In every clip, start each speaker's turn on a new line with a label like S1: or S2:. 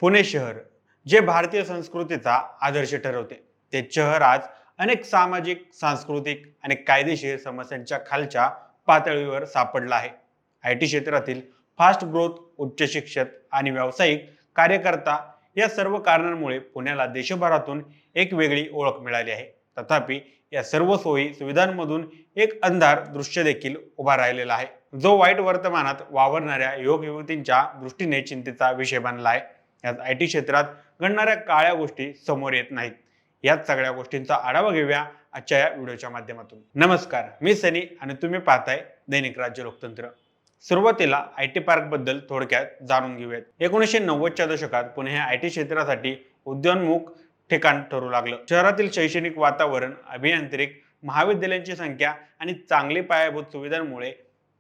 S1: पुणे शहर जे भारतीय संस्कृतीचा आदर्श ठरवते ते शहर आज अनेक सामाजिक, सांस्कृतिक आणि कायदेशीर समस्यांच्या खालच्या पातळीवर सापडलं आहे. आय टी क्षेत्रातील फास्ट ग्रोथ, उच्च शिक्षित आणि व्यावसायिक कार्यकर्ता या सर्व कारणांमुळे पुण्याला देशभरातून एक वेगळी ओळख मिळाली आहे. तथापि या सर्व सोयी सुविधांमधून एक अंधार दृश्य देखील उभा राहिलेला आहे, जो वाईट वर्तमानात वावरणाऱ्या युवक युवतींच्या दृष्टीने चिंतेचा विषय बनला आहे. यात आय टी क्षेत्रात घडणाऱ्या काळ्या गोष्टी समोर येत नाहीत. याच सगळ्या गोष्टींचा आढावा घेऊया आजच्या या व्हिडिओच्या माध्यमातून. नमस्कार, मी सनी आणि तुम्ही पाहताय दैनिक राज्य लोकतंत्र. सुरुवातीला आय टी पार्क बद्दल थोडक्यात जाणून घेऊयात. 1990च्या दशकात पुणे हे आय टी क्षेत्रासाठी उद्योन्मुख ठिकाण ठरू लागलं. शहरातील शैक्षणिक वातावरण, अभियांत्रिक महाविद्यालयांची संख्या आणि चांगली पायाभूत सुविधांमुळे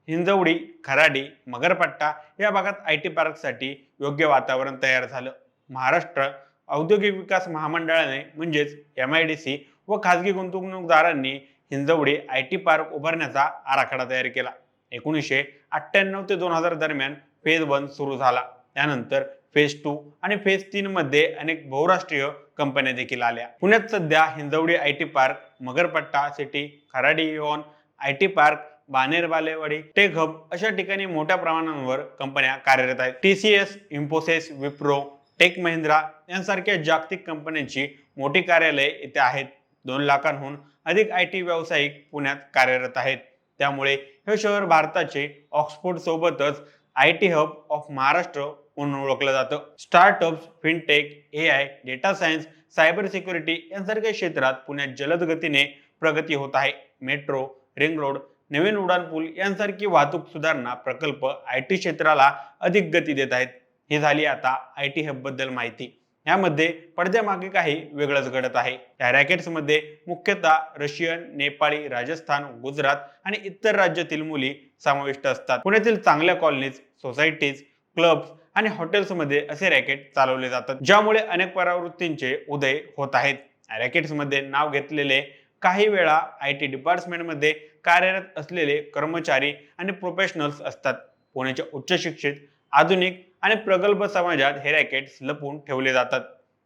S1: हिंजवडी, खराडी, मगरपट्टा या भागात आय टी पार्कसाठी योग्य वातावरण तयार झालं. महाराष्ट्र औद्योगिक विकास महामंडळाने म्हणजेच MIDC व खाजगी गुंतवणूकदारांनी हिंजवडी आय टी पार्क उभारण्याचा आराखडा तयार केला. 1998 ते 2000 दरम्यान फेज 1 सुरू झाला. त्यानंतर फेज 2 आणि फेज 3 मध्ये अनेक बहुराष्ट्रीय कंपन्या देखील आल्या. पुण्यात सध्या Hinjawadi I T park, Magarpatta city, Kharadi Eon I T park, Baner Balewadi tech hub अशा ठिकाणी मोठ्या प्रमाणावर कंपन्या कार्यरत आहेत. TCS, इन्फोसिस, विप्रो, टेक महिंद्रा यांसारख्या जागतिक कंपन्यांची मोठी कार्यालये इथे आहेत. 2 लाखांहून अधिक आय टी व्यावसायिक पुण्यात कार्यरत आहेत. त्यामुळे हे शहर भारताचे ऑक्सफोर्ड सोबतच I T hub of Maharashtra म्हणून ओळखलं जातं. Startups, fintech, AI, data science, cyber security यांसारख्या क्षेत्रात पुण्यात जलद गतीने प्रगती होत आहे. मेट्रो, रिंग रोड, नवीन उड्डाण पूल यांसारखी वाहतूक सुधारणा प्रकल्प आय टी क्षेत्राला अधिक गती देत आहेत. ही झाली आता आय टी हब बद्दल माहिती. यामध्ये पडद्यामागे काही वेगळंच घडत आहे. या रॅकेट्समध्ये मुख्यतः रशियन, नेपाळी, राजस्थान, गुजरात आणि इतर राज्यातील मुली समाविष्ट असतात. पुण्यातील चांगल्या कॉलनीज, सोसायटीज, क्लब्स आणि हॉटेल्समध्ये असे रॅकेट चालवले जातात, ज्यामुळे अनेक परावृत्तींचे उदय होत आहेत. रॅकेट्समध्ये नाव घेतलेले काही वेळा आय टी डिपार्टमेंटमध्ये कार्यरत असलेले कर्मचारी आणि प्रोफेशनल्स असतात. पुण्याच्या उच्च शिक्षित, आधुनिक आणि प्रगल्भ समाजात हे रॅकेट्स लपवून ठेवले जातात.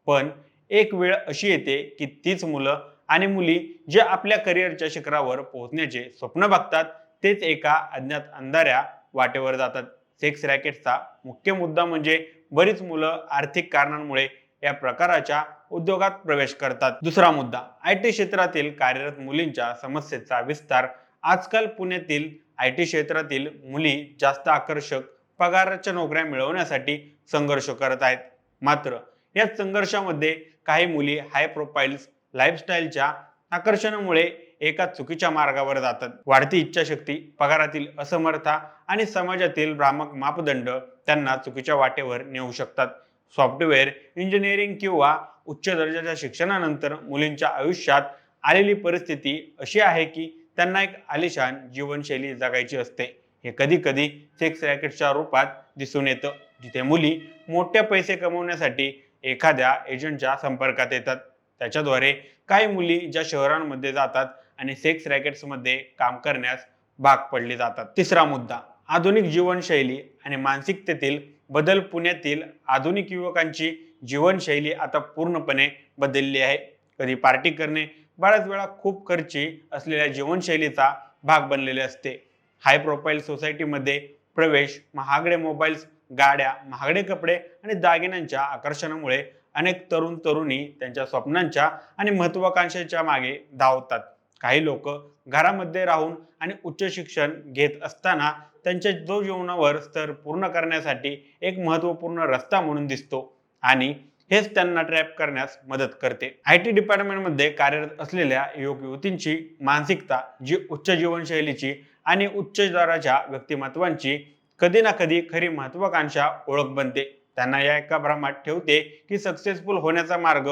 S1: पण एक वेळ अशी येते की तीच मुलं आणि मुली जे आपल्या करिअरच्या शिखरावर पोहोचण्याचे स्वप्न बघतात तेच एका अज्ञात अंधाऱ्या वाटेवर जातात. सेक्स रॅकेटचा मुख्य मुद्दा म्हणजे बरीच मुलं आर्थिक कारणांमुळे या प्रकाराच्या उद्योगात प्रवेश करतात. दुसरा मुद्दा, आय टी क्षेत्रातील कार्यरत मुलींच्या समस्येचा विस्तार. आजकाल पुण्यातील आय टी क्षेत्रातील मुली जास्त आकर्षक पगाराच्या नोकऱ्या मिळवण्यासाठी संघर्ष करत आहेत. मात्र या संघर्षामध्ये काही मुली हाय प्रोफाईल्स लाईफस्टाईलच्या आकर्षणामुळे एका चुकीच्या मार्गावर जातात. वाढती इच्छाशक्ती, पगारातील असमर्थता आणि समाजातील भ्रामक मापदंड त्यांना चुकीच्या वाटेवर नेऊ शकतात. सॉफ्टवेअर इंजिनिअरिंग किंवा उच्च दर्जाच्या शिक्षणानंतर मुलींच्या आयुष्यात आलेली परिस्थिती अशी आहे की त्यांना एक आलिशान जीवनशैली जगायची असते. हे कधी कधी सेक्स रॅकेटच्या रूपात दिसून येतं, जिथे मुली मोठे पैसे कमवण्यासाठी एखाद्या एजंटच्या संपर्कात येतात. त्याच्याद्वारे काही मुली ज्या शहरांमध्ये जातात आणि सेक्स रॅकेट्समध्ये काम करण्यास भाग पडले जातात. तिसरा मुद्दा, आधुनिक जीवनशैली आणि मानसिकतेतील बदल. पुण्यातील आधुनिक युवकांची जीवनशैली आता पूर्णपणे बदलली आहे. कधी पार्टी करणे बऱ्याच वेळा खूप खर्ची असलेल्या जीवनशैलीचा भाग बनलेले असते. हाय प्रोफाईल सोसायटीमध्ये प्रवेश, महागडे मोबाईल्स, गाड्या, महागडे कपडे आणि दागिन्यांच्या आकर्षणामुळे अनेक तरुण तरुणी त्यांच्या स्वप्नांच्या आणि महत्वाकांक्षेच्या मागे धावतात. काही लोक घरामध्ये राहून आणि उच्च शिक्षण घेत असताना त्यांच्या जो जीवनावर स्तर पूर्ण करण्यासाठी एक महत्त्वपूर्ण रस्ता म्हणून दिसतो आणि हेच त्यांना ट्रॅप करण्यास मदत करते. आय टी डिपार्टमेंटमध्ये कार्यरत असलेल्या युवक युवतींची मानसिकता, जी उच्च जीवनशैलीची आणि उच्च दराच्या व्यक्तिमत्वांची कधी ना कधी खरी महत्वाकांक्षा ओळख बनते, त्यांना या एका भ्रमात ठेवते की सक्सेसफुल होण्याचा मार्ग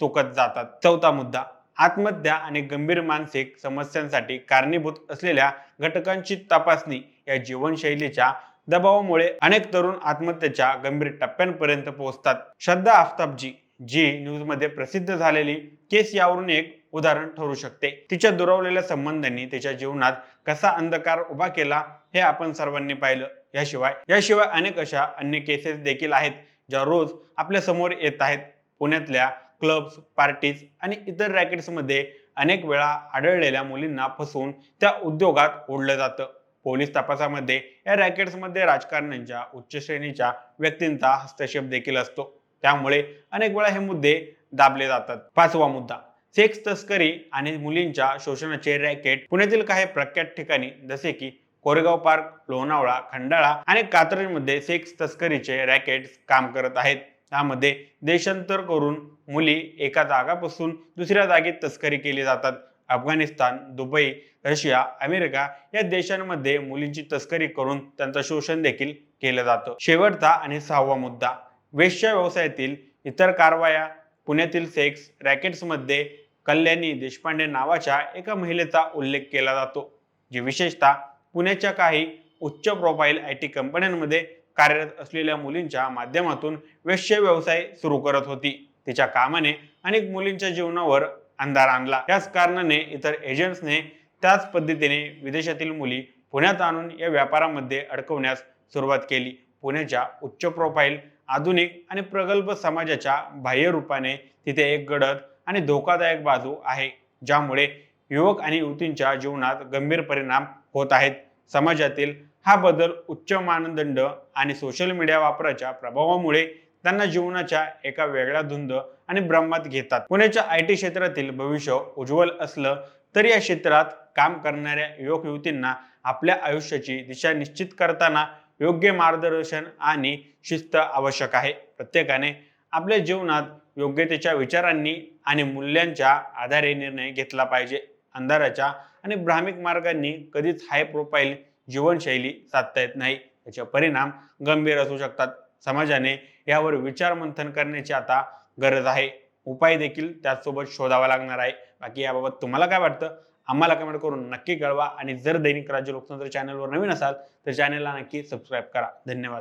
S1: चुकत जातात. चौथा मुद्दा, आत्महत्या आणि गंभीर मानसिक समस्यांसाठी कारणीभूत असलेल्या घटकांची तपासणी. या जीवनशैलीच्या दबावामुळे अनेक तरुण आत्महत्येच्या गंभीर टप्प्यांपर्यंत पोहोचतात. श्रद्धा आफताबजी, जी न्यूजमध्ये प्रसिद्ध झालेली केस, यावरून एक उदाहरण ठरू शकते. तिच्या दुरावलेल्या संबंधांनी तिच्या जीवनात कसा अंधकार उभा केला हे आपण सर्वांनी पाहिलं. याशिवाय अनेक अशा अन्य केसेस देखील आहेत ज्या रोज आपल्या समोर येत आहेत. पुण्यातल्या क्लब्स, पार्टीज आणि इतर रॅकेट्समध्ये अनेक वेळा आढळलेल्या मुलींना फसवून त्या उद्योगात ओढलं जातं. पोलीस तपासामध्ये या रॅकेट्समध्ये राजकारण्यांच्या, उच्च श्रेणीच्या व्यक्तींचा हस्तक्षेप देखील असतो. त्यामुळे अनेक वेळा हे मुद्दे दाबले जातात. पाचवा मुद्दा, सेक्स तस्करी आणि मुलींच्या शोषणाचे रॅकेट. पुण्यातील काही प्रख्यात ठिकाणी जसे की कोरेगाव पार्क, लोणावळा, खंडाळा आणि कात्रजमध्ये सेक्स तस्करीचे रॅकेट्स काम करत आहेत. त्यामध्ये देशांतर करून मुली एका जागापासून दुसऱ्या जागी तस्करी केली जातात. अफगाणिस्तान, दुबई, रशिया, अमेरिका या देशांमध्ये मुलींची तस्करी करून त्यांचं शोषण देखील केलं जातं. शेवटचा आणि सहावा मुद्दा, वेश्या व्यवसायातील इतर कारवाया. पुण्यातील सेक्स रॅकेट्समध्ये कल्याणी देशपांडे नावाच्या एका महिलेचा उल्लेख केला जातो, जी विशेषतः पुण्याच्या काही उच्च प्रोफाईल IT कंपन्यांमध्ये कार्यरत असलेल्या मुलींच्या माध्यमातून वेश्या व्यवसाय सुरू करत होती. तिच्या कामाने अनेक मुलींच्या जीवनावर अंधार आणला. याच कारणाने इतर एजंट्सने त्याच पद्धतीने विदेशातील मुली पुण्यात आणून या व्यापारामध्ये अडकवण्यास सुरुवात केली. पुण्याच्या उच्च प्रोफाईल, आधुनिक आणि प्रगल्भ समाजाच्या बाह्य रूपाने तिथे एक गडद आणि धोकादायक बाजू आहे, ज्यामुळे युवक आणि युवतींच्या जीवनात गंभीर परिणाम होत आहेत. समाजातील हा बदल उच्च मानदंड आणि सोशल मीडिया वापराच्या प्रभावामुळे त्यांना जीवनाच्या एका वेगळ्या धुंद आणि ब्रह्मात घेतात. पुण्याच्या IT क्षेत्रातील भविष्य उज्ज्वल असलं तरी या क्षेत्रात काम करणाऱ्या युवक युवतींना आपल्या आयुष्याची दिशा निश्चित करताना योग्य मार्गदर्शन आणि शिस्त आवश्यक आहे. प्रत्येकाने आपल्या जीवनात योग्यतेच्या विचारांनी आणि मूल्यांच्या आधारे निर्णय घेतला पाहिजे. अंधाराच्या आणि भ्रामिक मार्गांनी कधीच हाय प्रोफाईल जीवनशैली साधता येत नाही. याचे परिणाम गंभीर असू शकतात. समाजाने यावर विचार मंथन करण्याची आता गरज आहे. उपाय देखील त्याचसोबत शोधावा लागणार आहे. बाकी याबाबत तुम्हाला काय वाटतं आम्हाला कमेंट करून नक्की कळवा. आणि जर दैनिक राज्य लोकतंत्र चॅनलवर नवीन असाल तर चॅनलला नक्की सबस्क्राईब करा. धन्यवाद.